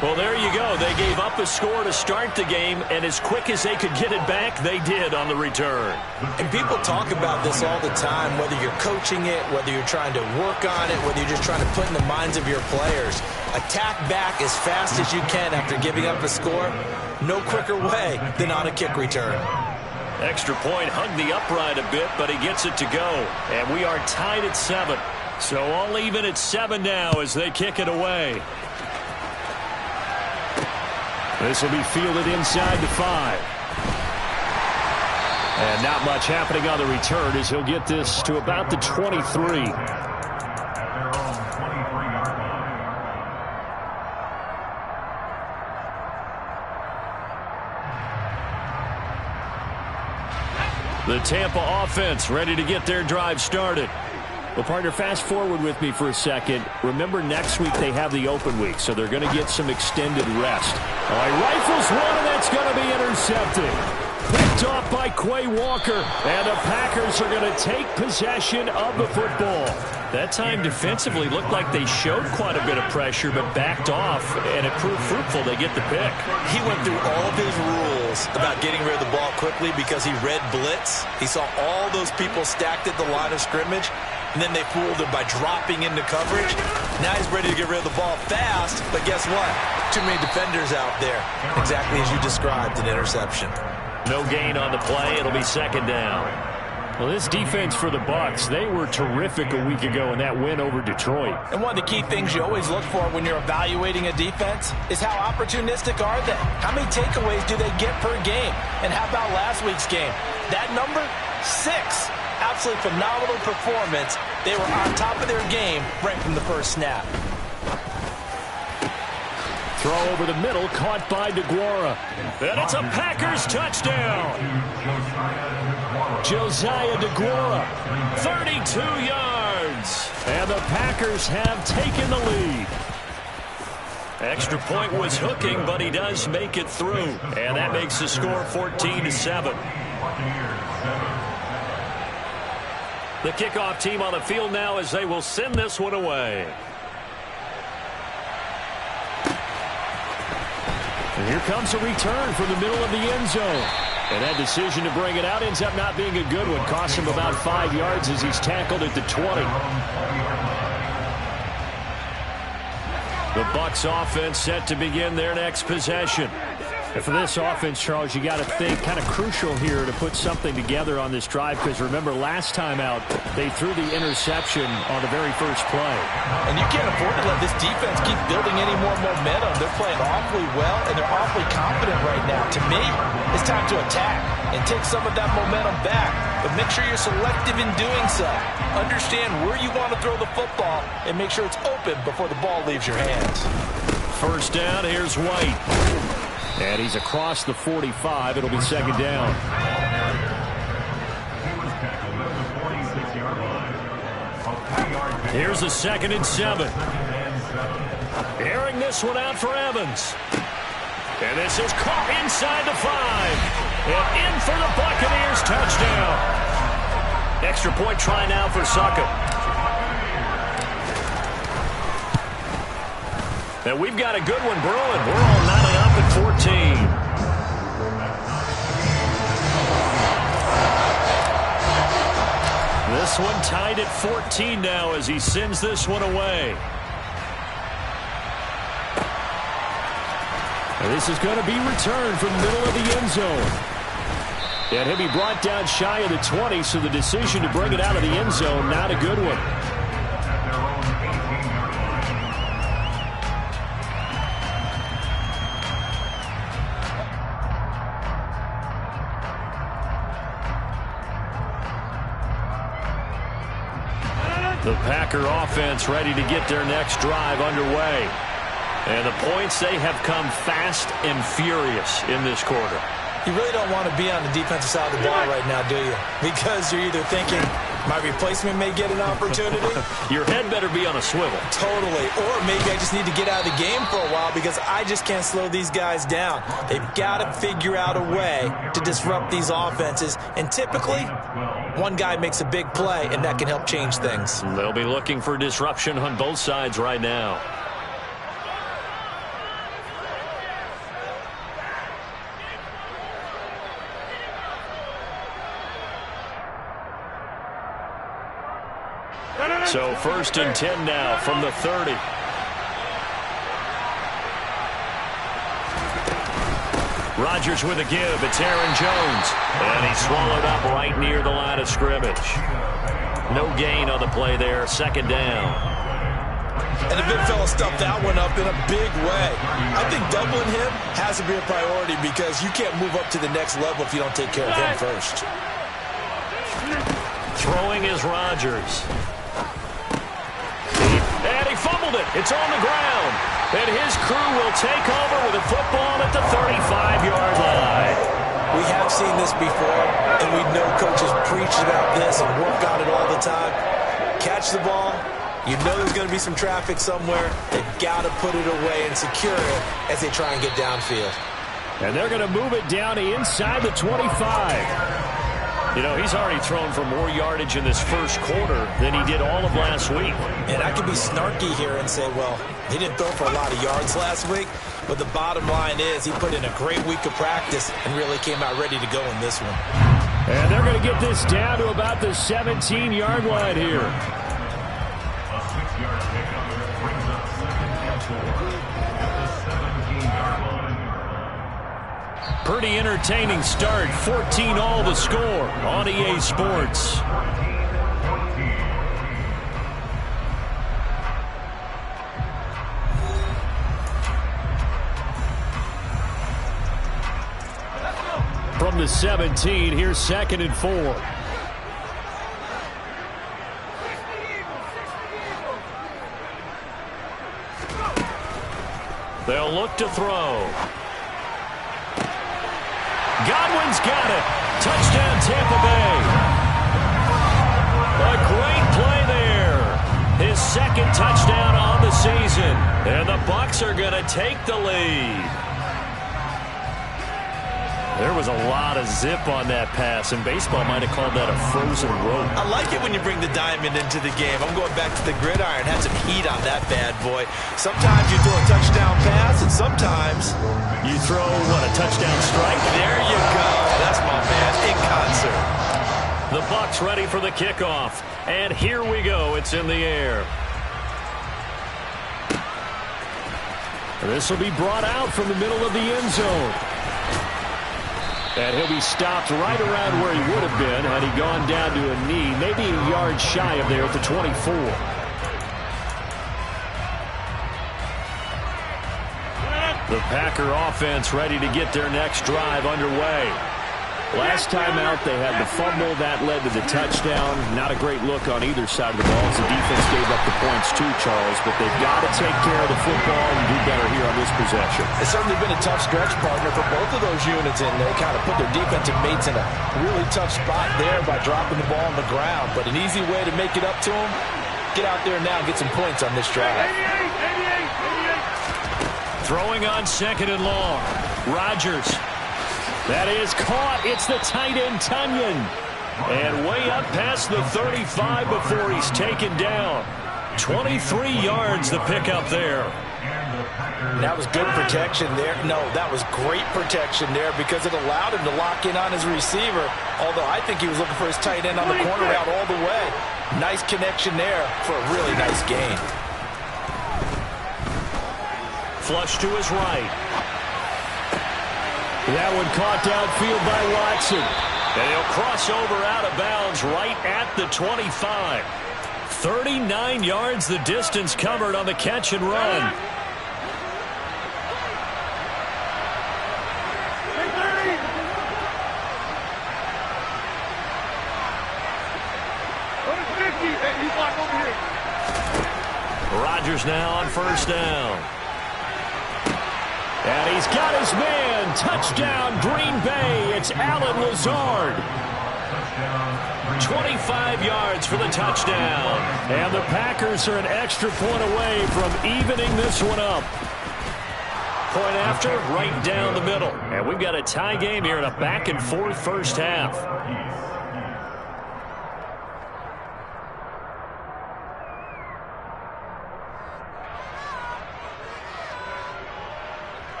Well, there you go. They gave up a score to start the game, and as quick as they could get it back, they did on the return. And people talk about this all the time, whether you're coaching it, whether you're trying to work on it, whether you're just trying to put in the minds of your players. Attack back as fast as you can after giving up a score. No quicker way than on a kick return. Extra point hugged the upright a bit, but he gets it to go. And we are tied at 7. So all even at 7 now as they kick it away. This will be fielded inside the 5. And not much happening on the return as he'll get this to about the 23. The Tampa offense ready to get their drive started. Well, partner, fast forward with me for a second. Remember, next week they have the open week, so they're going to get some extended rest. All right, rifles one, and that's going to be intercepted. Picked off by Quay Walker, and the Packers are going to take possession of the football. That time defensively looked like they showed quite a bit of pressure, but backed off, and it proved fruitful. They get the pick. He went through all of his rules about getting rid of the ball quickly because he read blitz. He saw all those people stacked at the line of scrimmage, and then they fooled him by dropping into coverage. Now he's ready to get rid of the ball fast, but guess what? Too many defenders out there. Exactly as you described, an interception. No gain on the play. It'll be second down. Well, this defense for the BUCS, they were terrific a week ago in that win over Detroit. And one of the key things you always look for when you're evaluating a defense is how opportunistic are they? How many takeaways do they get per game? And how about last week's game? That number, 6. Absolutely phenomenal performance. They were on top of their game right from the first snap. Throw over the middle, caught by DeGuara. And it's a Packers touchdown. Josiah DeGuara, 32 yards. And the Packers have taken the lead. Extra point was hooking, but he does make it through. And that makes the score 14-7. The kickoff team on the field now as they will send this one away. And here comes a return from the middle of the end zone. And that decision to bring it out ends up not being a good one. Costs him about 5 yards as he's tackled at the 20. The BUCS offense set to begin their next possession. And for this offense, Charles, you got to think kind of crucial here to put something together on this drive, because remember last time out they threw the interception on the very first play. And you can't afford to let this defense keep building any more momentum. They're playing awfully well, and they're awfully confident right now. To me, it's time to attack and take some of that momentum back. But make sure you're selective in doing so. Understand where you want to throw the football and make sure it's open before the ball leaves your hands. First down, here's White. And he's across the 45. It'll be second down. Here's a 2nd and 7. Airing this one out for Evans. And this is caught inside the 5. And in for the Buccaneers touchdown. Extra point try now for Suckup. And we've got a good one brewing. We're all knotted up at 14. This one tied at 14 now as he sends this one away. And this is going to be returned from the middle of the end zone. And he'll be brought down shy of the 20, so the decision to bring it out of the end zone, not a good one. The Packer offense ready to get their next drive underway. And the points, they have come fast and furious in this quarter. You really don't want to be on the defensive side of the ball right now, do you? Because you're either thinking, my replacement may get an opportunity. Your head better be on a swivel. Totally. Or maybe I just need to get out of the game for a while because I just can't slow these guys down. They've got to figure out a way to disrupt these offenses. And typically, one guy makes a big play, and that can help change things. They'll be looking for disruption on both sides right now. So 1st and 10 now from the 30. Rodgers with a give. It's Aaron Jones. And he's swallowed up right near the line of scrimmage. No gain on the play there. 2nd down. And the big fella stuffed that one up in a big way. I think doubling him has to be a priority because you can't move up to the next level if you don't take care of him first. Throwing is Rodgers. And he fumbled it. It's on the ground. And his crew will take over with a football at the 35-yard line. We have seen this before, and we know coaches preach about this and work on it all the time. Catch the ball. You know there's going to be some traffic somewhere. They've got to put it away and secure it as they try and get downfield. And they're going to move it down to inside the 25. You know, he's already thrown for more yardage in this first quarter than he did all of last week. And I could be snarky here and say, well, he didn't throw for a lot of yards last week, but the bottom line is he put in a great week of practice and really came out ready to go in this one. And they're going to get this down to about the 17-yard line here. Pretty entertaining start. 14-all the score on EA Sports. From the 17, here's 2nd and 4. They'll look to throw. Godwin's got it. Touchdown, Tampa Bay. A great play there. His 2nd touchdown on the season. And the BUCS are going to take the lead. There was a lot of zip on that pass, and baseball might have called that a frozen rope. I like it when you bring the diamond into the game. I'm going back to the gridiron. Had some heat on that bad boy. Sometimes you throw a touchdown pass, and sometimes you throw, what, a touchdown strike? There you go. That's my man in concert. The BUCS ready for the kickoff. And here we go. It's in the air. This will be brought out from the middle of the end zone. And he'll be stopped right around where he would have been had he gone down to a knee, maybe a yard shy of there at the 24. The Packer offense ready to get their next drive underway. Last time out, they had the fumble. That led to the touchdown. Not a great look on either side of the ball as the defense gave up the points too, Charles. But they've got to take care of the football and do better here on this possession. It's certainly been a tough stretch, partner, for both of those units, and they kind of put their defensive mates in a really tough spot there by dropping the ball on the ground. But an easy way to make it up to them, get out there now and get some points on this drive. Throwing on 2nd and long. Rodgers. That is caught. It's the tight end, Tunyon. And way up past the 35 before he's taken down. 23 yards the pickup there. That was good protection there. No, that was great protection there because it allowed him to lock in on his receiver. Although I think he was looking for his tight end on the corner route all the way. Nice connection there for a really nice gain. Flush to his right. That one caught downfield by Watson. And he'll cross over out of bounds right at the 25. 39 yards the distance covered on the catch and run. Rodgers now on 1st down. And he's got his man. Touchdown, Green Bay. It's Allen Lazard. 25 yards for the touchdown. And the Packers are an extra point away from evening this one up. Point after, right down the middle. And we've got a tie game here in a back-and-forth first half.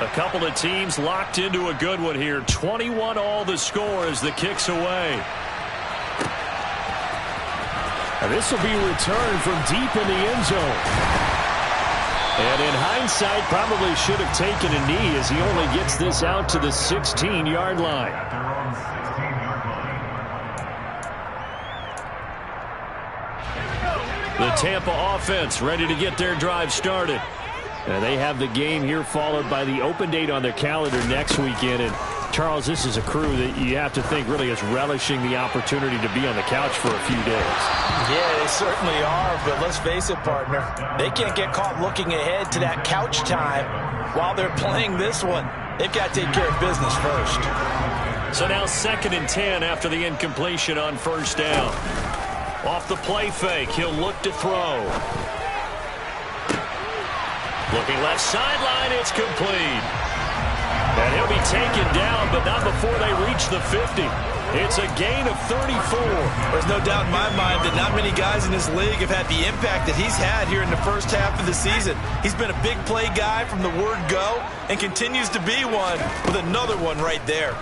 A couple of teams locked into a good one here. 21-all the score as the kick's away. And this will be returned from deep in the end zone. And in hindsight, probably should have taken a knee as he only gets this out to the 16-yard line. The Tampa offense ready to get their drive started. And they have the game here followed by the open date on their calendar next weekend. And Charles, this is a crew that you have to think really is relishing the opportunity to be on the couch for a few days. Yeah, they certainly are, but let's face it, partner. They can't get caught looking ahead to that couch time while they're playing this one. They've got to take care of business first. So now 2nd and 10 after the incompletion on first down. Off the play fake, he'll look to throw. Looking left sideline, it's complete. And he'll be taken down, but not before they reach the 50. It's a gain of 34. There's no doubt in my mind that not many guys in this league have had the impact that he's had here in the first half of the season. He's been a big play guy from the word go and continues to be one with another one right there.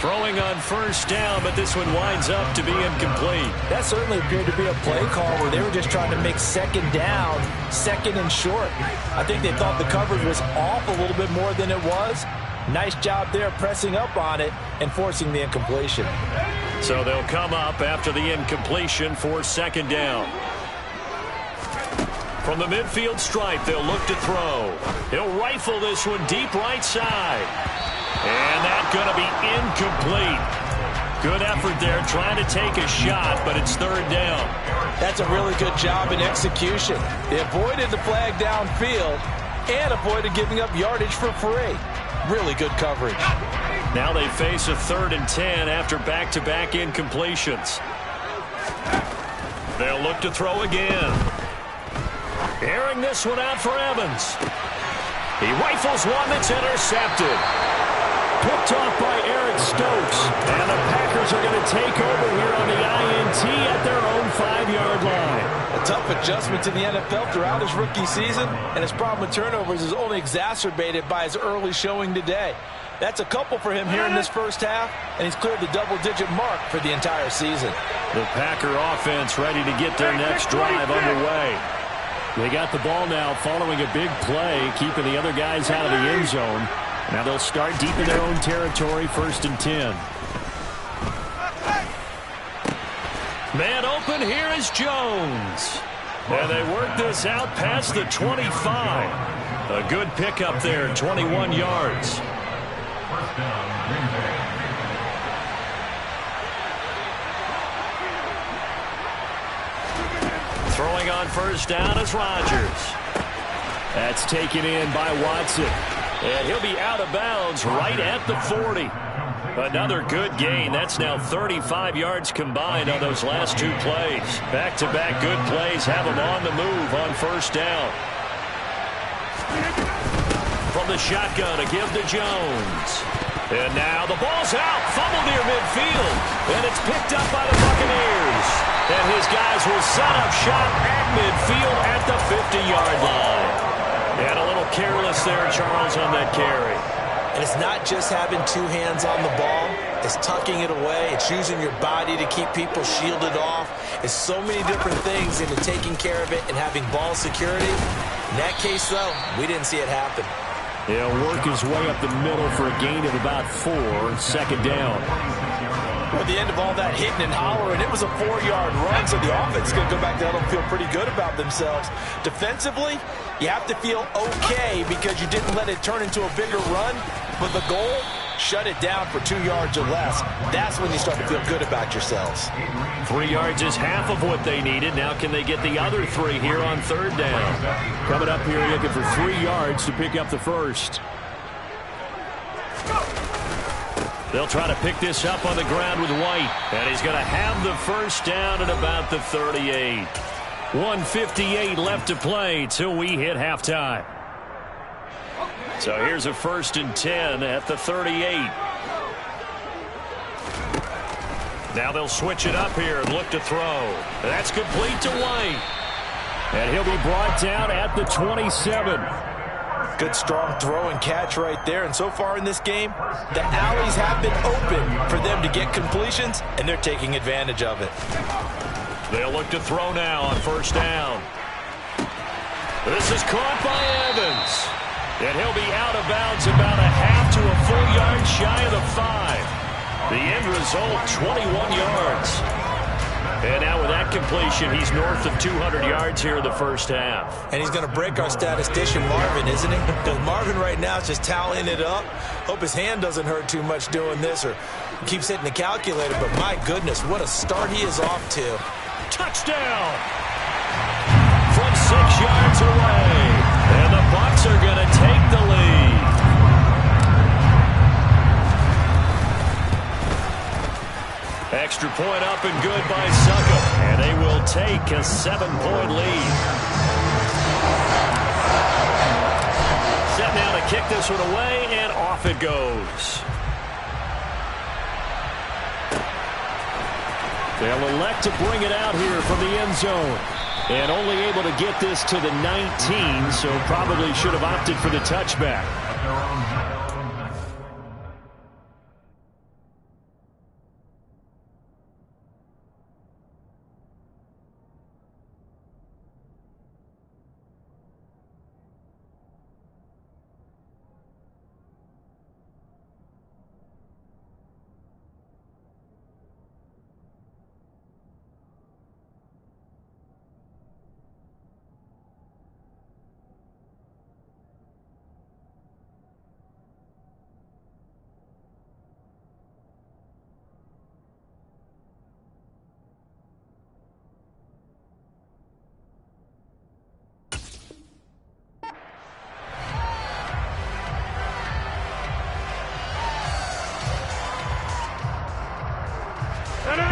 Throwing on first down, but this one winds up to be incomplete. That certainly appeared to be a play call where they were just trying to make second down, second and short. I think they thought the coverage was off a little bit more than it was. Nice job there pressing up on it and forcing the incompletion. So they'll come up after the incompletion for second down. From the midfield stripe, they'll look to throw. He'll rifle this one deep right side. And that's going to be incomplete. Good effort there trying to take a shot, but it's third down. That's a really good job in execution. They avoided the flag downfield and avoided giving up yardage for free. Really good coverage. Now they face a 3rd and 10 after back-to-back incompletions. They'll look to throw again. Airing this one out for Evans. He rifles one that's intercepted. Picked off by Eric Stokes. And the Packers are going to take over here on the INT at their own 5-yard line. A tough adjustment to the NFL throughout his rookie season, and his problem with turnovers is only exacerbated by his early showing today. That's a couple for him here in this first half, and he's cleared the double-digit mark for the entire season. The Packer offense ready to get their next drive underway. They got the ball now following a big play, keeping the other guys out of the end zone. Now they'll start deep in their own territory, 1st and 10. Man open, here is Jones. And they work this out past the 25. A good pickup there, 21 yards. Throwing on first down is Rodgers. That's taken in by Watson. And he'll be out of bounds right at the 40. Another good gain. That's now 35 yards combined on those last 2 plays. Back-to-back good plays have them on the move on first down. From the shotgun, a give to Jones. And now the ball's out. Fumble near midfield. And it's picked up by the Buccaneers. And his guys will set up shop at midfield at the 50-yard line. And a little careless there, Charles, on that carry. And it's not just having 2 hands on the ball. It's tucking it away. It's using your body to keep people shielded off. It's so many different things into taking care of it and having ball security. In that case, though, we didn't see it happen. He'll work his way up the middle for a gain of about 4, second down. At the end of all that hitting and hollering, it was a 4-yard run, so the offense is going to go back down and feel pretty good about themselves. Defensively, you have to feel okay because you didn't let it turn into a bigger run, but the goal, shut it down for 2 yards or less. That's when you start to feel good about yourselves. 3 yards is half of what they needed. Now can they get the other 3 here on third down? Coming up here looking for 3 yards to pick up the first. They'll try to pick this up on the ground with White. And he's going to have the first down at about the 38. 1:58 left to play till we hit halftime. So here's a 1st and 10 at the 38. Now they'll switch it up here and look to throw. That's complete to White. And he'll be brought down at the 27. Good, strong throw and catch right there. And so far in this game, the alleys have been open for them to get completions, and they're taking advantage of it. They'll look to throw now on first down. This is caught by Evans. And he'll be out of bounds about a half to a full yard shy of the 5. The end result, 21 yards. And now with that completion, he's north of 200 yards here in the first half. And he's going to break our statistician, Marvin, isn't he? Because Marvin right now is just tallying it up. Hope his hand doesn't hurt too much doing this or keeps hitting the calculator. But my goodness, what a start he is off to. Touchdown! From 6 yards away. And the Bucs are going to take the lead. Extra point up and good by Suckup. And they will take a 7-point lead. Set now to kick this one away, and off it goes. They'll elect to bring it out here from the end zone. And only able to get this to the 19, so probably should have opted for the touchback.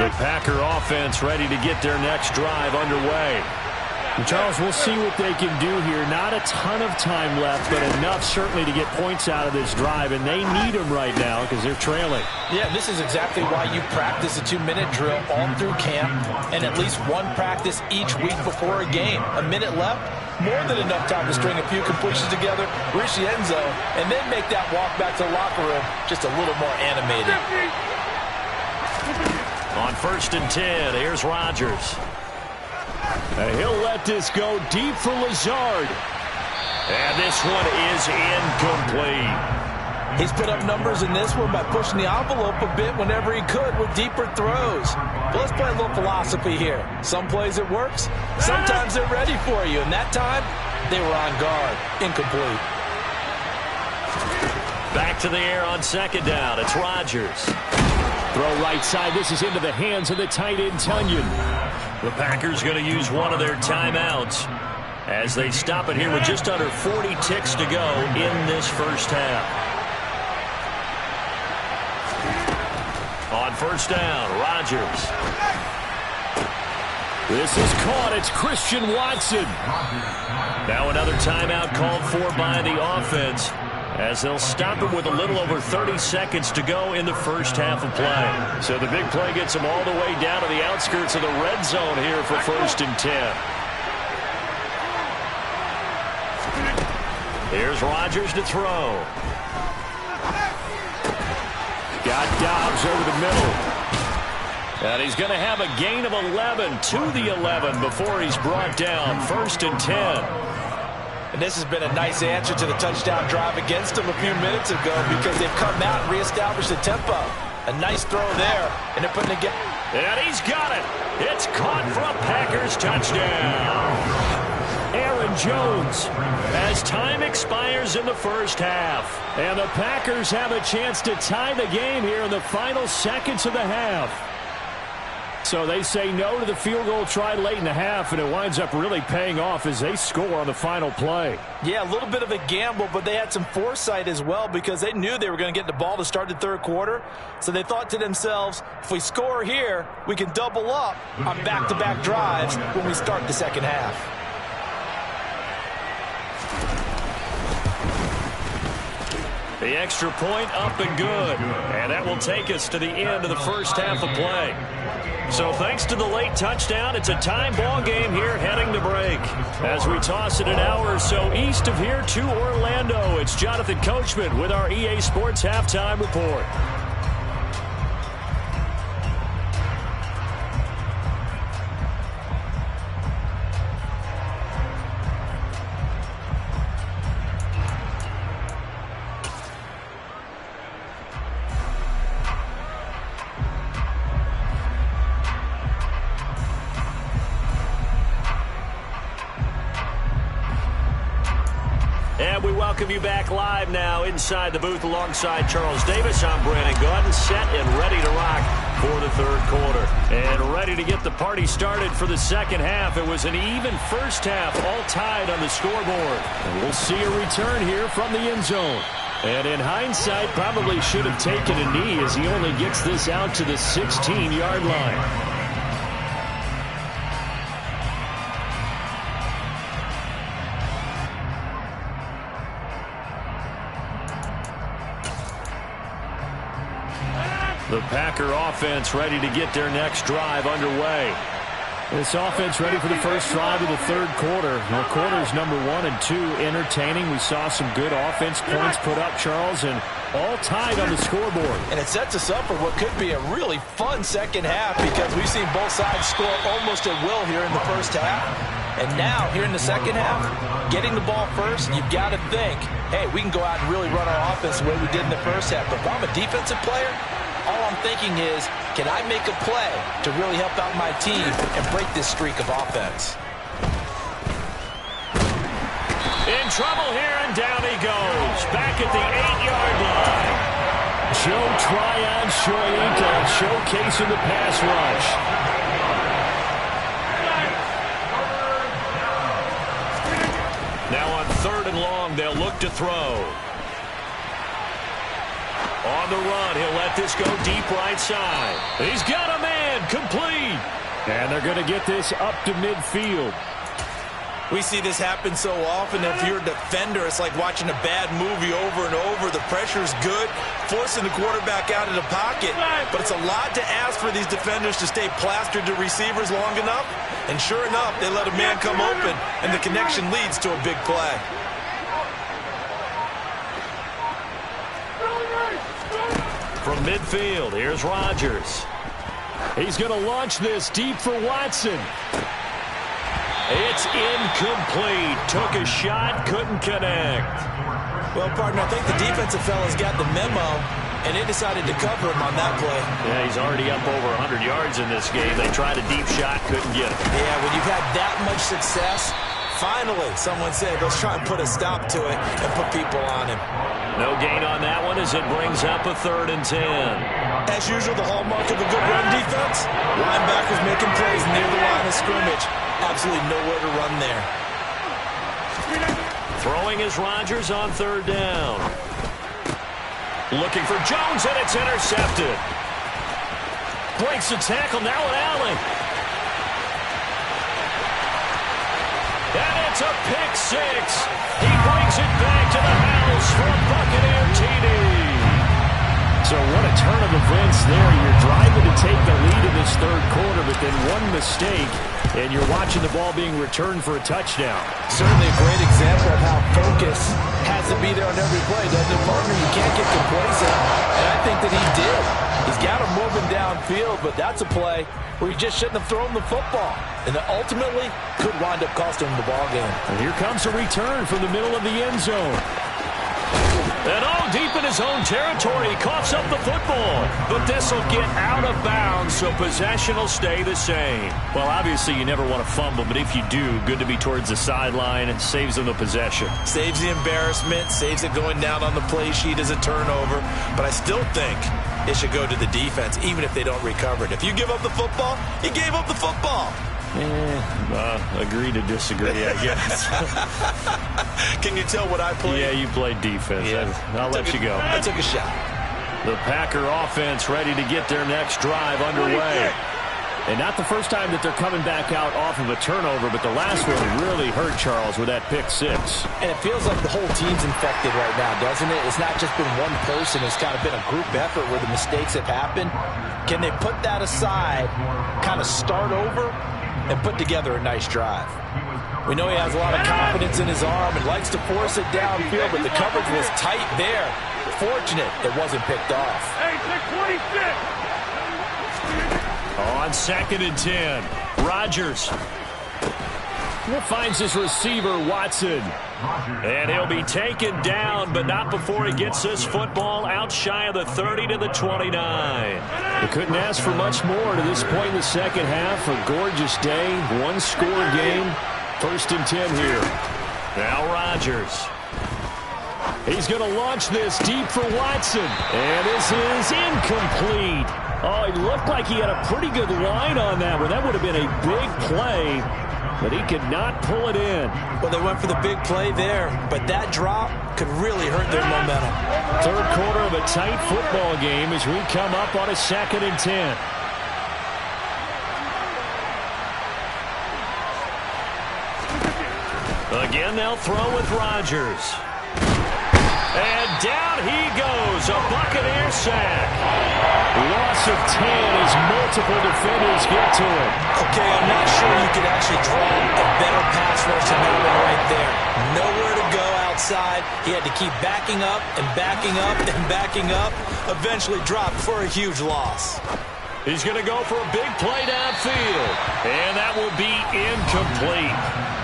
The Packer offense ready to get their next drive underway. And Charles, we'll see what they can do here. Not a ton of time left, but enough certainly to get points out of this drive, and they need them right now because they're trailing. Yeah, this is exactly why you practice a 2-minute drill all through camp and at least one practice each week before a game. A minute left, more than enough time to string a few completions together, reach the end zone, and then make that walk back to the locker room just a little more animated. On 1st and 10, here's Rodgers. And he'll let this go deep for Lazard. And this one is incomplete. He's put up numbers in this one by pushing the envelope a bit whenever he could with deeper throws. But let's play a little philosophy here. Some plays it works, sometimes they're ready for you. And that time, they were on guard. Incomplete. Back to the air on 2nd down. It's Rodgers. Throw right side. This is into the hands of the tight end, Tunyon. The Packers going to use one of their timeouts as they stop it here with just under 40 ticks to go in this first half. On 1st down, Rodgers. This is caught. It's Christian Watson. Now another timeout called for by the offense as they'll stop it with a little over 30 seconds to go in the first half of play. So the big play gets them all the way down to the outskirts of the red zone here for 1st and 10. Here's Rodgers to throw. Got Dobbs over the middle. And he's going to have a gain of 11 to the 11 before he's brought down. 1st and 10. And this has been a nice answer to the touchdown drive against them a few minutes ago because they've come out and reestablished the tempo. A nice throw there, and they're putting it together. And he's got it. It's caught for a Packers touchdown. Aaron Jones. As time expires in the first half. And the Packers have a chance to tie the game here in the final seconds of the half. So they say no to the field goal try late in the half, and it winds up really paying off as they score on the final play. Yeah, a little bit of a gamble, but they had some foresight as well because they knew they were going to get the ball to start the 3rd quarter. So they thought to themselves, if we score here, we can double up on back-to-back drives when we start the 2nd half. The extra point up and good. And that will take us to the end of the first half of play. So thanks to the late touchdown, it's a time ball game here heading to break. As we toss it an hour or so east of here to Orlando, it's Jonathan Coachman with our EA Sports Halftime Report. Welcome you back live now inside the booth alongside Charles Davis. I'm Brandon Gaudin, set and ready to rock for the third quarter. And ready to get the party started for the second half. It was an even first half, all tied on the scoreboard. And we'll see a return here from the end zone. And in hindsight, probably should have taken a knee as he only gets this out to the 16-yard line. The Packer offense ready to get their next drive underway. This offense ready for the first drive of the third quarter. Well, quarters number 1 and 2 entertaining. We saw some good offense points put up, Charles, and all tied on the scoreboard. And it sets us up for what could be a really fun second half because we've seen both sides score almost at will here in the first half. And now, here in the second half, getting the ball first, you've got to think, hey, we can go out and really run our offense the way we did in the first half. But if I'm a defensive player, all I'm thinking is, can I make a play to really help out my team and break this streak of offense? In trouble here, and down he goes. Back at the 8-yard line. Joe Tryon Shoyinka showcasing the pass rush. Now on 3rd and long, they'll look to throw. On the run, he'll let this go deep right side. He's got a man, complete. And they're going to get this up to midfield. We see this happen so often. If you're a defender, it's like watching a bad movie over and over. The pressure's good, forcing the quarterback out of the pocket. But it's a lot to ask for these defenders to stay plastered to receivers long enough. And sure enough, they let a man come open, and the connection leads to a big play. From midfield, here's Rodgers. He's going to launch this deep for Watson. It's incomplete. Took a shot, couldn't connect. Well, partner, I think the defensive fella's got the memo, and they decided to cover him on that play. Yeah, he's already up over 100 yards in this game. They tried a deep shot, couldn't get it. Yeah, when you've had that much success, finally, someone said, let's try and put a stop to it and put people on him. No gain on that one as it brings up a 3rd and 10. As usual, the hallmark of a good run defense, linebackers making plays near the line of scrimmage. Absolutely nowhere to run there. Throwing is Rodgers on 3rd down. Looking for Jones, and it's intercepted. Breaks the tackle, now at Allen. And it's a pick 6. He brings it back to the house for a Buccaneer TD. So what a turn of events there. You're driving to take the lead in this third quarter, but then one mistake, and you're watching the ball being returned for a touchdown. Certainly a great example of how focus has to be there on every play, doesn't it, partner? You can't get complacent, and I think that he did. He's got him moving downfield, but that's a play where he just shouldn't have thrown the football, and that ultimately could wind up costing him the ball game. And here comes a return from the middle of the end zone. And deep in his own territory, he coughs up the football. But this will get out of bounds, so possession will stay the same. Well, obviously you never want to fumble, but if you do, good to be towards the sideline. It saves them the possession. Saves the embarrassment, saves it going down on the play sheet as a turnover. But I still think it should go to the defense, even if they don't recover it. If you give up the football, you gave up the football. Agree to disagree, I guess. Can you tell what I played? Yeah, you played defense. Yeah. I'll let you go. I took a shot. The Packer offense ready to get their next drive underway. And not the first time that they're coming back out off of a turnover, but the last one really hurt Charles with that pick six. And it feels like the whole team's infected right now, doesn't it? It's not just been one person. It's kind of been a group effort where the mistakes have happened. Can they put that aside, kind of start over, and put together a nice drive? We know he has a lot of confidence in his arm and likes to force it downfield, but the coverage was tight there. Fortunate it wasn't picked off. On 2nd and 10, Rodgers. Finds his receiver, Watson. And he'll be taken down, but not before he gets this football out shy of the 30 to the 29. They couldn't ask for much more to this point in the second half. A gorgeous day, one-score game. 1st and 10 here. Now Rodgers. He's going to launch this deep for Watson. And this is incomplete. Oh, it looked like he had a pretty good line on that one. That would have been a big play, but he could not pull it in. Well, they went for the big play there, but that drop could really hurt their momentum. Third quarter of a tight football game as we come up on a 2nd and 10. Again, they'll throw with Rodgers. And down he goes, a Buccaneer sack. Loss of 10 as multiple defenders get to him. Okay, I'm not sure you could actually draw a better pass rush than that one right there. Nowhere to go outside. He had to keep backing up and backing up and backing up. Eventually dropped for a huge loss. He's going to go for a big play downfield. And that will be incomplete.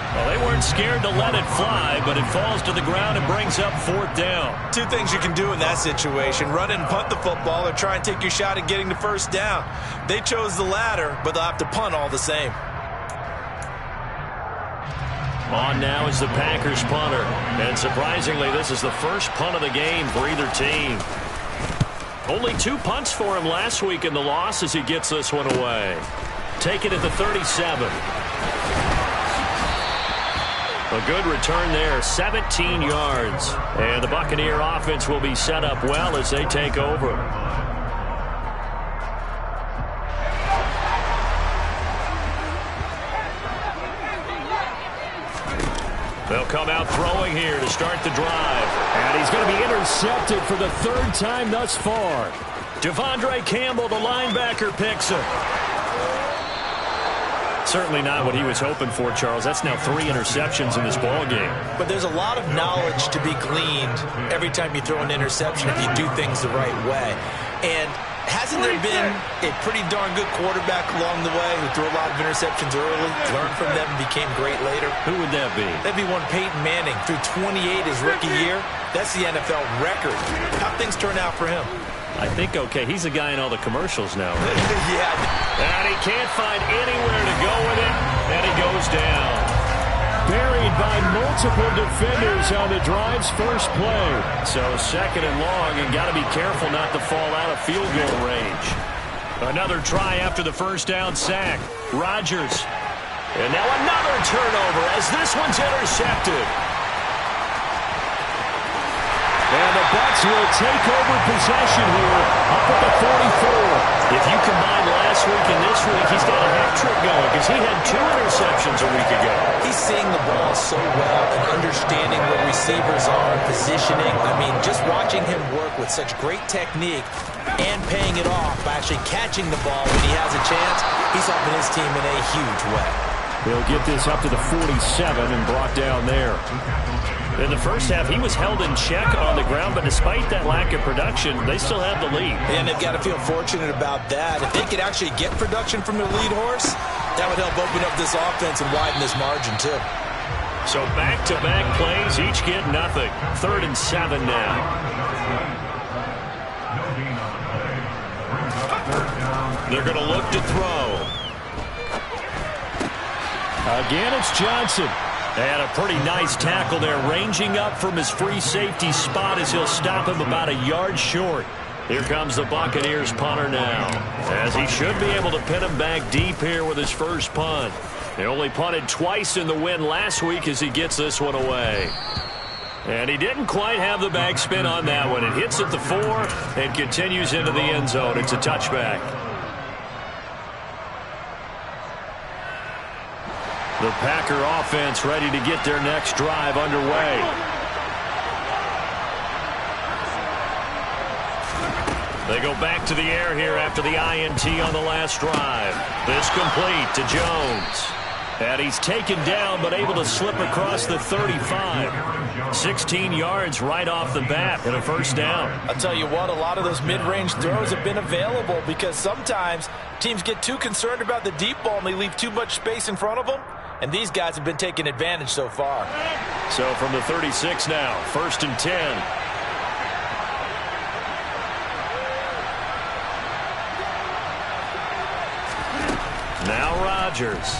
Well, they weren't scared to let it fly, but it falls to the ground and brings up 4th down. Two things you can do in that situation: run and punt the football, or try and take your shot at getting the 1st down. They chose the latter, but they'll have to punt all the same. On now is the Packers punter. And surprisingly, this is the first punt of the game for either team. Only 2 punts for him last week in the loss as he gets this one away. Take it at the 37. A good return there, 17 yards. And the Buccaneer offense will be set up well as they take over. They'll come out throwing here to start the drive. And he's going to be intercepted for the 3rd time thus far. Devondre Campbell, the linebacker, picks him. Certainly not what he was hoping for, Charles. That's now 3 interceptions in this ball game. But there's a lot of knowledge to be gleaned every time you throw an interception if you do things the right way. And hasn't there been a pretty darn good quarterback along the way who threw a lot of interceptions early, learned from them, and became great later? Who would that be? That'd be one Peyton Manning. Threw 28 his rookie year. That's the NFL record. How'd things turn out for him? I think, okay, he's a guy in all the commercials now. Right? Yeah. And he can't find anywhere to go with it, and he goes down. Buried by multiple defenders on the drive's first play. So 2nd and long, and got to be careful not to fall out of field goal range. Another try after the 1st down sack. Rodgers. And now another turnover as this one's intercepted. And the Bucs will take over possession here up at the 44. If you combine last week and this week, he's got a hat trick going because he had 2 interceptions a week ago. He's seeing the ball so well and understanding where receivers are, positioning. I mean, just watching him work with such great technique and paying it off by actually catching the ball when he has a chance, he's helping his team in a huge way. He'll get this up to the 47 and brought down there. In the first half, he was held in check on the ground, but despite that lack of production, they still have the lead. And they've got to feel fortunate about that. If they could actually get production from their lead horse, that would help open up this offense and widen this margin, too. So back-to-back plays, each get nothing. 3rd and 7 now. They're going to look to throw. Again, it's Johnson. And a pretty nice tackle there, ranging up from his free safety spot as he'll stop him about a yard short. Here comes the Buccaneers punter now, as he should be able to pin him back deep here with his first punt. They only punted twice in the win last week as he gets this one away. And he didn't quite have the backspin on that one. It hits at the 4 and continues into the end zone. It's a touchback. The Packer offense ready to get their next drive underway. They go back to the air here after the INT on the last drive. This complete to Jones. And he's taken down but able to slip across the 35. 16 yards right off the bat and a first down. I'll tell you what, a lot of those mid-range throws have been available because sometimes teams get too concerned about the deep ball and they leave too much space in front of them. And these guys have been taking advantage so far. So from the 36 now, 1st and 10. Now Rodgers.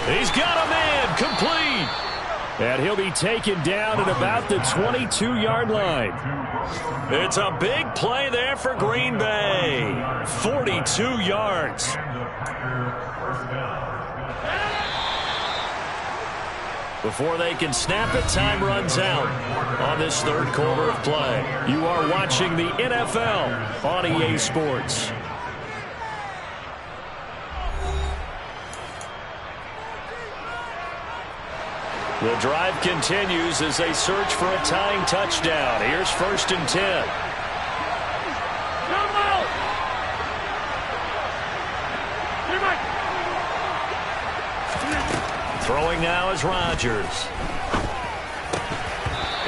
He's got a man, complete. And he'll be taken down at about the 22-yard line. It's a big play there for Green Bay. 42 yards. Before they can snap it, time runs out on this third quarter of play. You are watching the NFL on EA Sports. The drive continues as they search for a tying touchdown. Here's 1st and 10. Throwing now is Rodgers.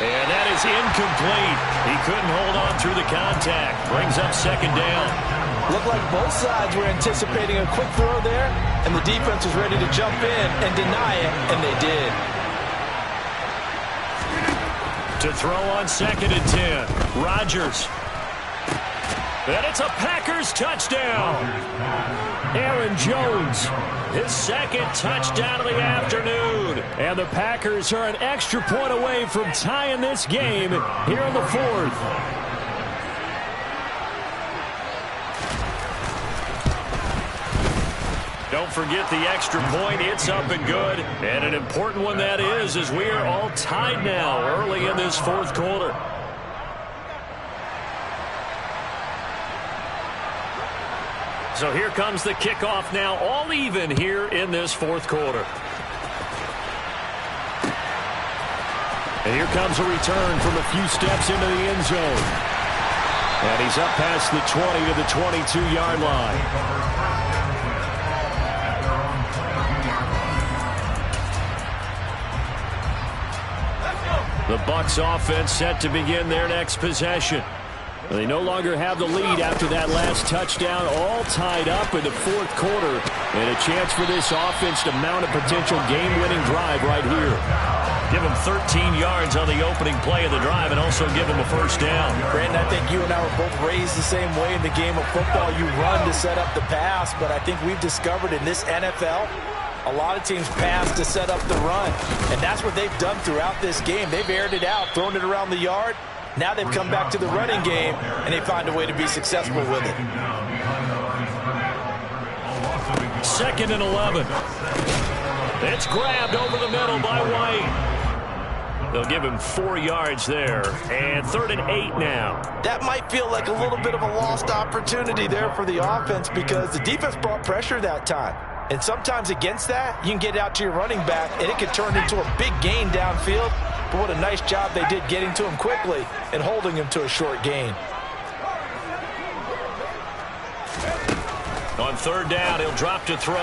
And that is incomplete. He couldn't hold on through the contact. Brings up 2nd down. Looked like both sides were anticipating a quick throw there, and the defense was ready to jump in and deny it, and they did. To throw on 2nd and 10. Rodgers. And it's a Packers touchdown. Aaron Jones, his 2nd touchdown of the afternoon. And the Packers are an extra point away from tying this game here in the 4th. Don't forget the extra point. It's up and good. And an important one that is, as we are all tied now early in this 4th quarter. So here comes the kickoff now, all even here in this 4th quarter. And here comes a return from a few steps into the end zone. And he's up past the 20 to the 22-yard line. The BUCS offense set to begin their next possession. They no longer have the lead after that last touchdown, all tied up in the 4th quarter. And a chance for this offense to mount a potential game-winning drive right here. Give them 13 yards on the opening play of the drive and also give them a first down. Brandon, I think you and I were both raised the same way in the game of football. You run to set up the pass, but I think we've discovered in this NFL, a lot of teams pass to set up the run. And that's what they've done throughout this game. They've aired it out, thrown it around the yard. Now they've come back to the running game, and they find a way to be successful with it. 2nd and 11. It's grabbed over the middle by White. They'll give him 4 yards there, and 3rd and 8 now. That might feel like a little bit of a lost opportunity there for the offense because the defense brought pressure that time. And sometimes against that, you can get out to your running back, and it could turn into a big gain downfield. But what a nice job they did getting to him quickly and holding him to a short gain. On 3rd down, he'll drop to throw.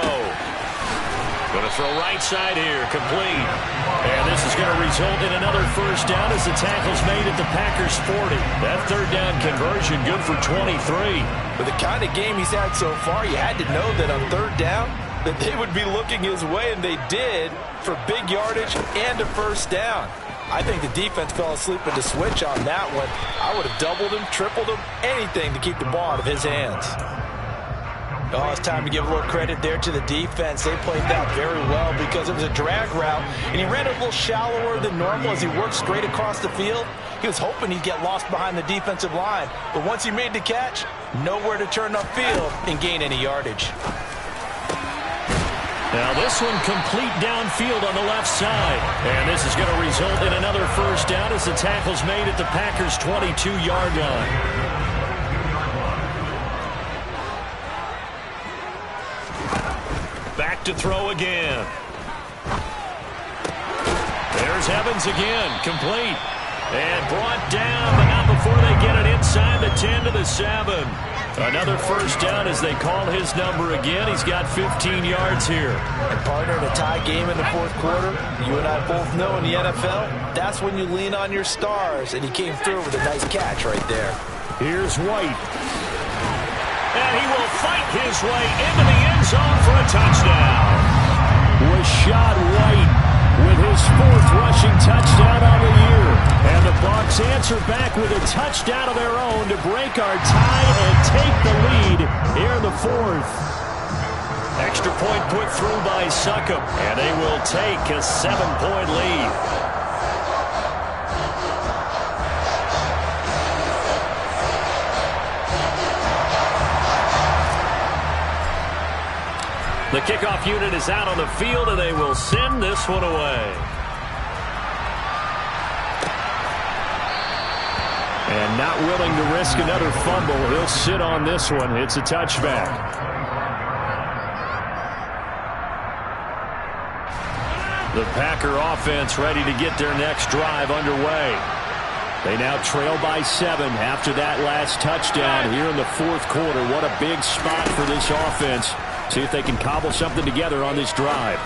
Going to throw right side here, complete. And this is going to result in another first down as the tackle's made at the Packers' 40. That 3rd down conversion good for 23. With the kind of game he's had so far, you had to know that on 3rd down, that they would be looking his way, and they did, for big yardage and a first down. I think the defense fell asleep at the switch on that one. I would have doubled him, tripled him, anything to keep the ball out of his hands. Oh, it's time to give a little credit there to the defense. They played that very well because it was a drag route, and he ran a little shallower than normal as he worked straight across the field. He was hoping he'd get lost behind the defensive line, but once he made the catch, nowhere to turn upfield and gain any yardage. Now this one complete downfield on the left side. And this is going to result in another first down as the tackle's made at the Packers' 22-yard line. back to throw again. There's Evans again, complete. And brought down, but not before they get it inside the 10 to the 7. Another first down as they call his number again. He's got 15 yards here. And partner, in a tie game in the fourth quarter, you and I both know in the NFL, that's when you lean on your stars, and he came through with a nice catch right there. Here's White. And he will fight his way into the end zone for a touchdown. Rashad White with his 4th rushing touchdown on the year. And the BUCS answer back with a touchdown of their own to break our tie and take the lead here in the 4th. Extra point put through by Succop, and they will take a 7-point lead. The kickoff unit is out on the field, and they will send this one away. And not willing to risk another fumble, he'll sit on this one. It's a touchback. The Packer offense ready to get their next drive underway. They now trail by 7 after that last touchdown here in the 4th quarter. What a big spot for this offense. See if they can cobble something together on this drive.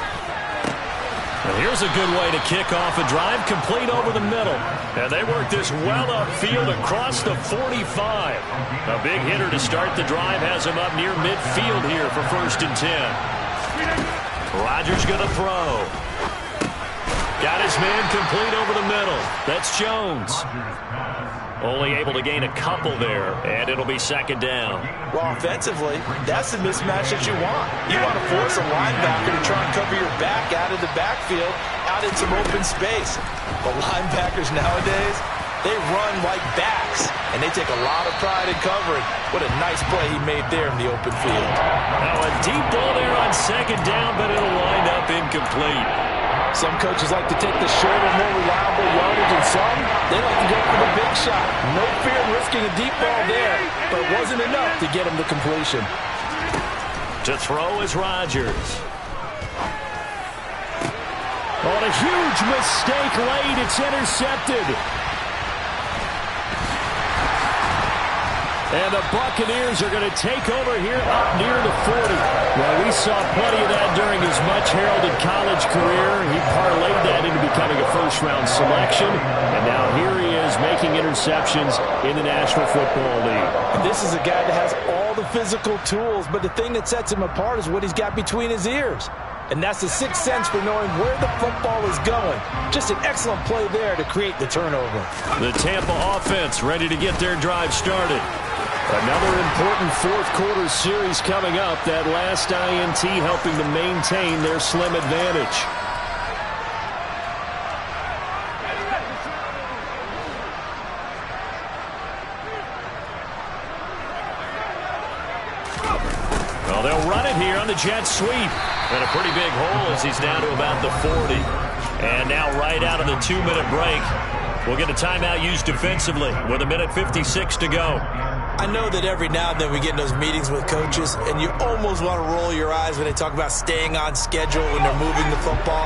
And here's a good way to kick off a drive, complete over the middle. And they work this well upfield across the 45. A big hitter to start the drive has him up near midfield here for 1st and 10. Rodgers going to throw. Got his man complete over the middle. That's Jones. Only able to gain a couple there, and it'll be 2nd down. Well, offensively, that's the mismatch that you want. You want to force a linebacker to try and cover your back out of the backfield, out in some open space. But linebackers nowadays, they run like backs, and they take a lot of pride in covering. What a nice play he made there in the open field. Now a deep ball there on 2nd down, but it'll wind up incomplete. Some coaches like to take the shorter, more reliable yardage, and some, they like to go for the big shot. No fear in risking a deep ball there, but it wasn't enough to get him to completion. To throw is Rodgers. On a huge mistake late, it's intercepted. And the Buccaneers are going to take over here up near the 40. Well, we saw plenty of that during his much-heralded college career. He parlayed that into becoming a first-round selection. And now here he is making interceptions in the National Football League. And this is a guy that has all the physical tools, but the thing that sets him apart is what he's got between his ears. And that's the sixth sense for knowing where the football is going. Just an excellent play there to create the turnover. The Tampa offense ready to get their drive started. Another important fourth quarter series coming up. That last INT helping to maintain their slim advantage. Well, they'll run it here on the jet sweep. And a pretty big hole as he's down to about the 40. And now right out of the 2-minute break, we'll get a timeout used defensively with 1:56 to go. I know that every now and then we get in those meetings with coaches, and you almost want to roll your eyes when they talk about staying on schedule when they're moving the football.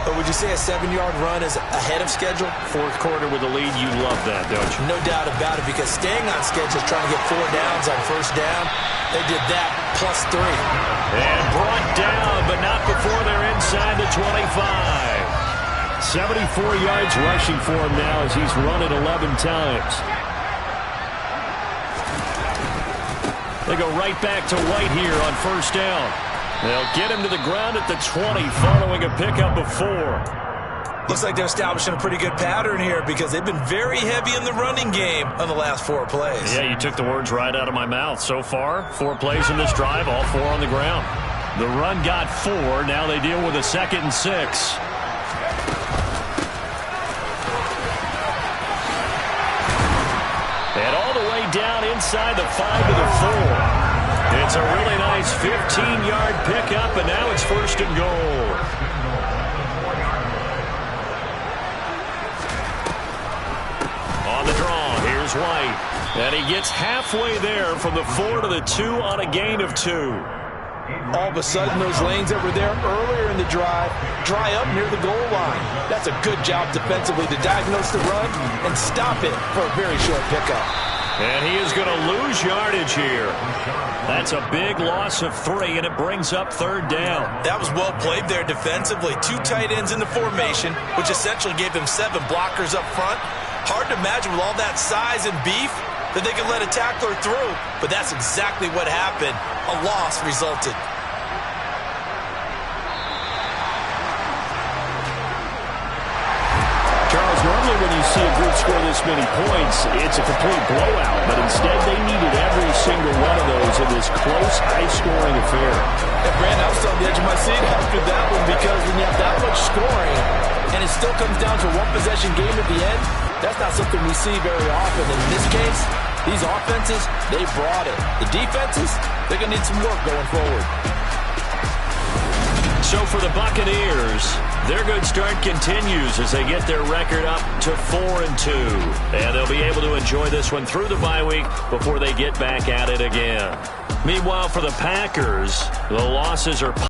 But would you say a 7-yard run is ahead of schedule? Fourth quarter with a lead, you love that, don't you? No doubt about it, because staying on schedule is trying to get 4 downs on first down. They did that +3. And brought down, but not before they're inside the 25. 74 yards rushing for him now as he's run it 11 times. They go right back to White here on first down. They'll get him to the ground at the 20 following a pickup of 4. Looks like they're establishing a pretty good pattern here because they've been very heavy in the running game on the last 4 plays. Yeah, you took the words right out of my mouth. So far, 4 plays in this drive, all 4 on the ground. The run got 4. Now they deal with a 2nd and 6. And all the way down inside the 5 to the 4. It's a really nice 15-yard pickup, and now it's 1st and goal. On the draw, here's White. And he gets halfway there from the 4 to the 2 on a gain of 2. All of a sudden, those lanes that were there earlier in the drive dry up near the goal line. That's a good job defensively to diagnose the run and stop it for a very short pickup. And he is going to lose yardage here. That's a big loss of 3, and it brings up 3rd down. That was well played there defensively. 2 tight ends in the formation, which essentially gave them 7 blockers up front. Hard to imagine with all that size and beef that they could let a tackler through, but that's exactly what happened. A loss resulted. Charles, normally when you see a group score this many points, it's a complete blowout, but instead they needed every single one of those in this close, high-scoring affair. And Brandon, I was on the edge of my seat after that one because when you have that much scoring and it still comes down to a one-possession game at the end, that's not something we see very often. In this case, these offenses, they brought it. The defenses, they're going to need some work going forward. So for the Buccaneers, their good start continues as they get their record up to 4-2. And they'll be able to enjoy this one through the bye week before they get back at it again. Meanwhile, for the Packers, the losses are